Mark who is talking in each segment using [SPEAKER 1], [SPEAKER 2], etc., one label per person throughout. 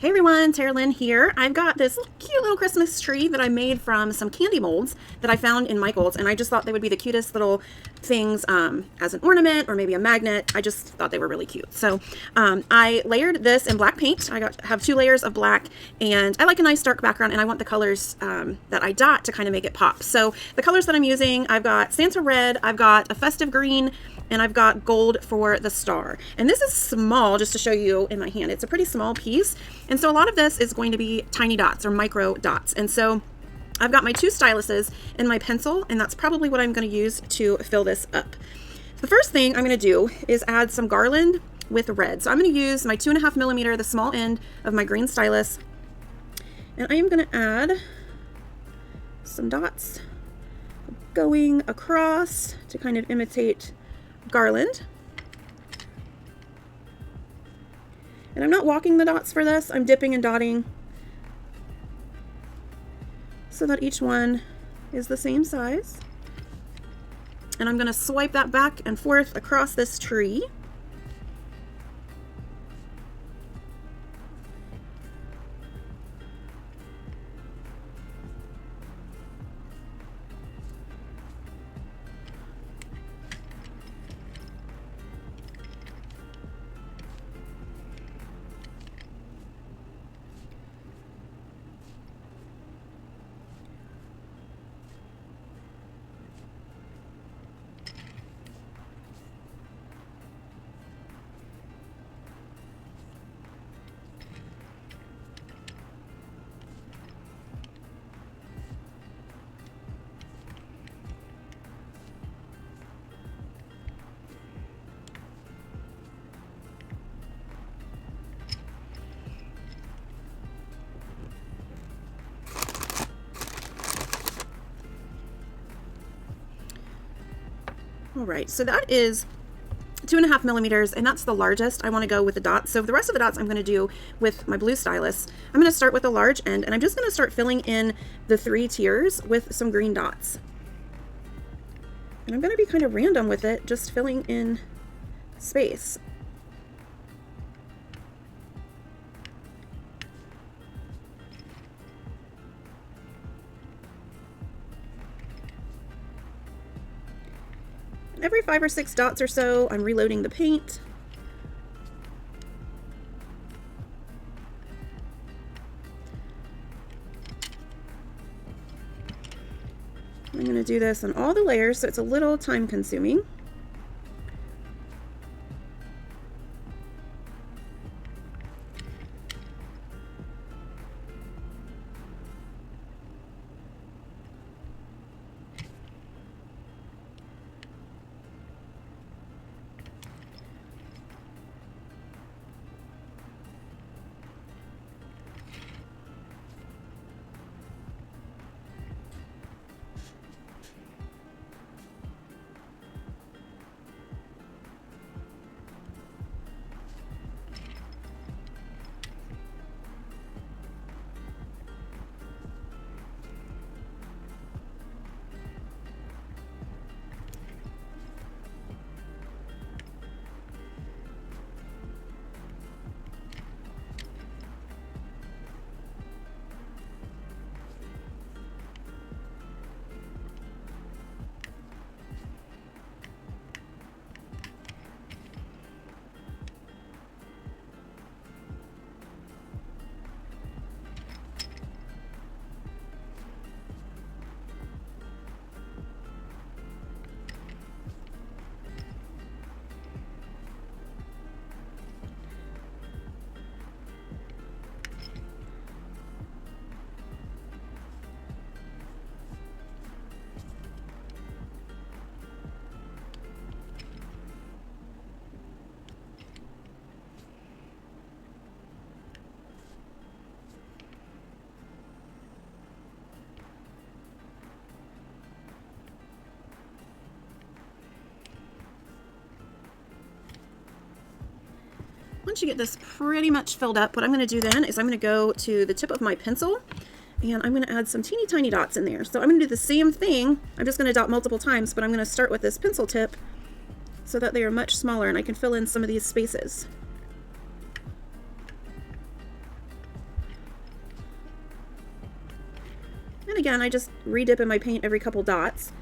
[SPEAKER 1] Hey everyone, Tara Lynn here. I've got this cute little Christmas tree that I made from some candy molds that I found in Michael's, and I just thought they would be the cutest little things as an ornament or maybe a magnet. I just thought they were really cute. So I layered this in black paint. Have 2 layers of black, and I like a nice dark background, and I want the colors that I dot to kind of make it pop. So the colors that I'm using, I've got Santa Red, I've got a Festive Green, and I've got gold for the star. And this is small, just to show you in my hand. It's a pretty small piece. And so a lot of this is going to be tiny dots or micro dots. And so I've got my 2 styluses and my pencil, and that's probably what I'm going to use to fill this up. The first thing I'm going to do is add some garland with red. So I'm going to use my 2.5 millimeter, the small end of my green stylus, and I am going to add some dots going across to kind of imitate garland. And I'm not walking the dots for this, I'm dipping and dotting so that each one is the same size. And I'm going to swipe that back and forth across this tree. All right, so that is 2.5 millimeters, and that's the largest I want to go with the dots. So the rest of the dots I'm going to do with my blue stylus. I'm going to start with a large end, and I'm just going to start filling in the 3 tiers with some green dots. And I'm going to be kind of random with it, just filling in space. Every 5 or 6 dots or so, I'm reloading the paint. I'm going to do this on all the layers, so it's a little time consuming. Once you get this pretty much filled up, what I'm going to do then is I'm going to go to the tip of my pencil, and I'm going to add some teeny tiny dots in there. So I'm going to do the same thing. I'm just going to dot multiple times, but I'm going to start with this pencil tip so that they are much smaller and I can fill in some of these spaces. again, I just re-dip in my paint every couple dots.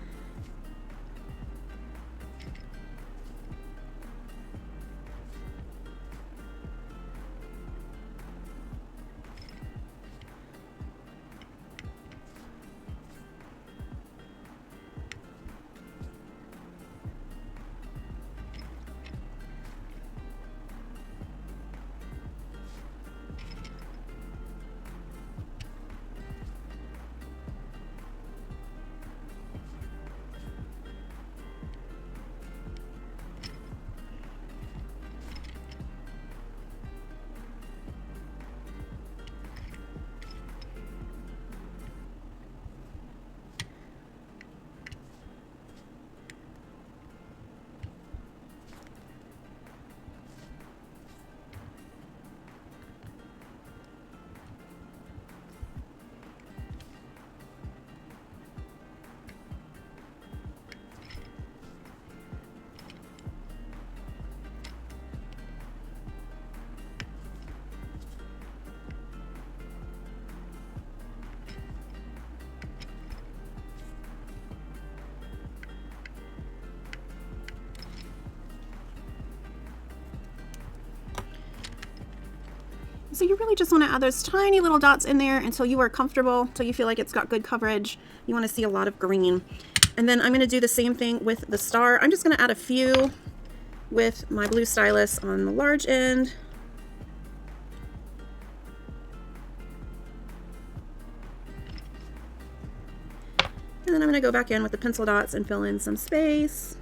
[SPEAKER 1] So you really just want to add those tiny little dots in there until you are comfortable, until you feel like it's got good coverage. You want to see a lot of green. And then I'm going to do the same thing with the star. I'm just going to add a few with my blue stylus on the large end. And then I'm going to go back in with the pencil dots and fill in some space.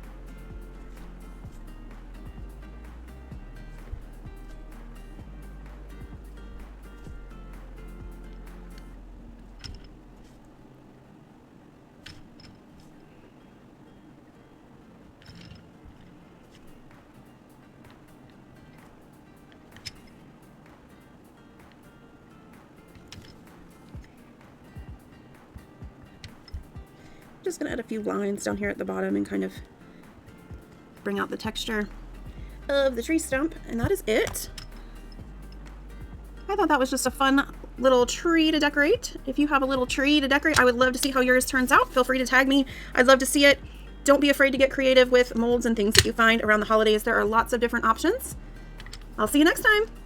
[SPEAKER 1] Just gonna add a few lines down here at the bottom and kind of bring out the texture of the tree stump, and that is it. I thought that was just a fun little tree to decorate. If you have a little tree to decorate, I would love to see how yours turns out. Feel free to tag me. I'd love to see it. Don't be afraid to get creative with molds and things that you find around the holidays. There are lots of different options. I'll see you next time.